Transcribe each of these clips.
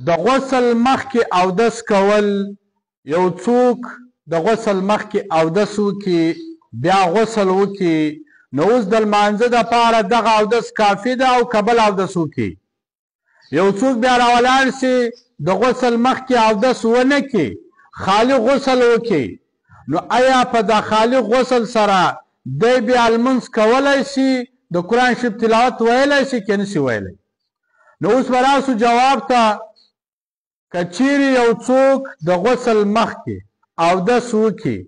د غسل مخکې اودس کول، یو څوک د غسل مخکې اودس وکړي بیا غسل وکړي، نو اوس د لمانځه دپاره دغه اودس کافي ده او که بل اودس وکړي. یو څوک بیا راولاړ سي د غسل مخکې اودس ونه کړي، خالي غسل وکړي، نو آیا په دا خالي غسل سره دی بیا لمونځ کولی شي، د قرآن شریف تلاوت ویلی شي که نشي ویلی؟ نو اوس به راسو جواب ته. که چیرې یو څوک د غسل مخکې اودس وکړي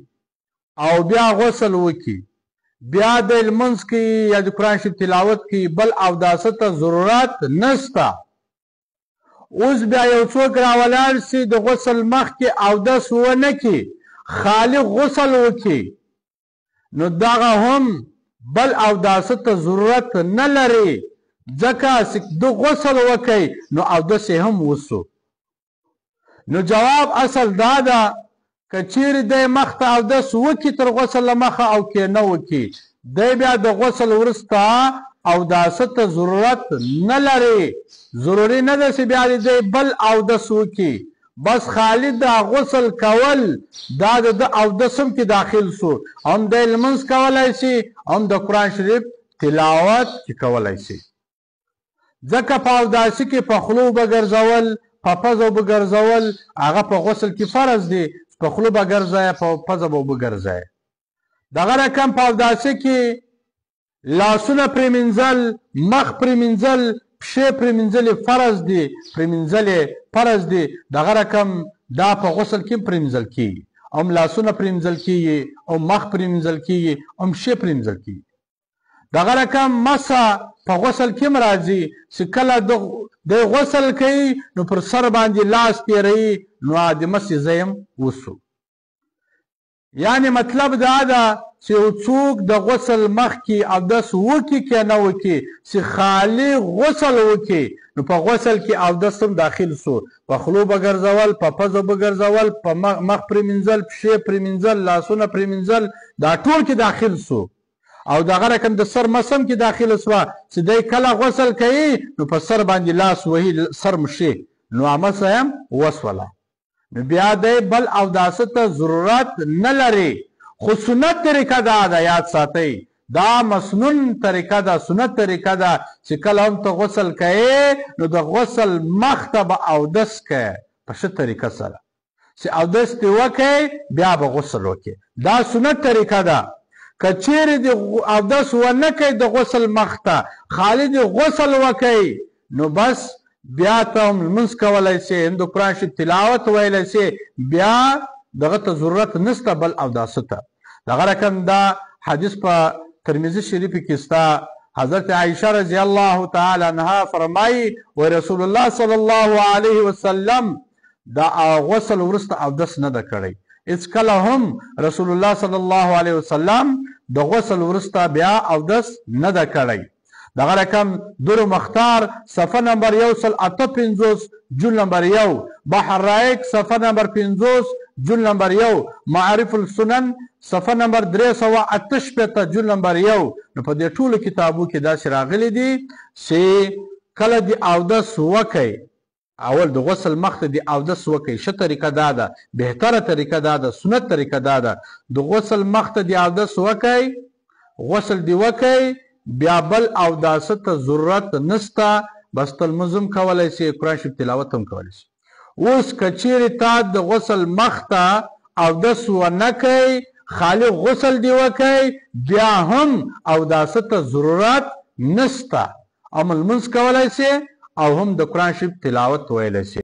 او بیا غسل وکړي، بیا دی لمونځ کوي یا د قرآن شریف تلاوت کوي، بل اوداسه ته ضرورت نشته. اوس بیا یو څوک راولاړ سي د غسل مخکې اودس ونه کړي، خالي غسل وکړي، نو دغه هم بل اوداسه ته ضرورت نه لري، ځکه چې د غسل وکړي نو اودس یې هم وسو. نو جواب اصل دا ده که چیرې دی مخته اودس وکړي تر غسل له مخه او که نه وکړي، دی بیا د غسل وروسته اوداسه ته ضرورت نه لري. ضروري نه ده چې بیا دی بل اودس وکړي، بس خالي دا غسل کول دا د اودس هم کې داخل سو، هم دی لمونځ کولی شي، هم د قرآن شریف تلاوت کې کولی شي. ځکه په اوداسه کې په خولو به ګرځول، په پزه به ګرځول، هغه په غسل کې فرض دی، په خولو به ګرځوی، په پزه به وګرځوی. دغه رقم په اوداسه کې لاسونه پرېمینځل، مخ پرېمینځل، پښې پرېمینځل فرض دي، پرېمینځل فرض دي. دغه رقم دا په غسل کې پرېمینځل کېږي، هم لاسونه پرېمینځل کېږي، هم مخ پرېمینځل کېږي، هم پښې پرېمینځل کېږي. دغه رقم مسح په غسل کې هم راځي چې کله د غسل کوي نو پر سر باندې لاس تېروي، نو د مسح ځای هم وسو. یعنې مطلب دا ده چې یو څوک د غسل مخکې اودس وکړي که نه وکړي، چې خالي غسل وکړي، نو په غسل کې اودس هم داخل سو، په خولو به ګرځول، په پزه به ګرځول، په مخ پرېمینځل، پښې پرېمینځل، لاسونه پرېمینځل، دا ټول کې داخل سو. او دغه رقم د سر مسم کې داخله سوه چې دی کله غسل کوي نو په سر باندې لاس وهي، سر مشي، نو مسح هم وسوله. نو بیا دی بل اوداسه ته ضرورت نه لري. خو سنت طریقه دا ده، یاد ساتئ، دا مسنون طریقه ده، سنت طریقه ده چې کله هم ته غسل کوې نو د غسل مخ ته به اودس کوې په ښه طریقه سره، چې اودس دې وکړې بیا به غسل وکړې. دا سنت طریقه ده. که چیرې د اودس ونه کوي د غسل مخ ته، خالي د غسل وکړي، نو بس بیا ته هم لمونځ کولی شي، هم د قرآن شریف تلاوت ویلی شي، بیا دغه ته ضرورت نشته بل اوداسه ته. دغه رقم دا حدیث په ترمذي شریف کې شته. حضرت عایشه رضی الله تعالی عنها فرمایي و رسول الله صلی الله علیه وسلم دا غسل وروسته اودس نه ده کړی. هیڅ کله هم رسول الله صلی الله علیه وسلم د غسل وروسته بیا اودس نه ده کړی. دغه رقم در مختار صفحه نمبر 158 جل نمبر 1، بحر رائق صفحه نمبر 50 جل نمبر 1، معارف السنن صفحه نمبر 358 جل نمبر 1. نو په دې ټولو کتابو کې داسې راغلي دي چې کله د اودس وکړي، اول د غسل مخته د اودس وکړي، ښه طریقه دا ده، بهتره طریقه دا ده، سنت طریقه دا ده. د غسل مخته د اودس وکړي، غسل دی وکړي، بیا بل اوداسه ته ضرورت نشته، بس ته لمونځ هم کولی شي، قرآن شریف تلاوت هم کولی شي. اوس که چیرې تا د غسل مخته اودس ونه کوي، خالي غسل دی وکړي، بیا هم اوداسه ته ضرورت نشته، هم لمونځ کولی شي او هم د قرآن شریف تلاوت ویلی شي.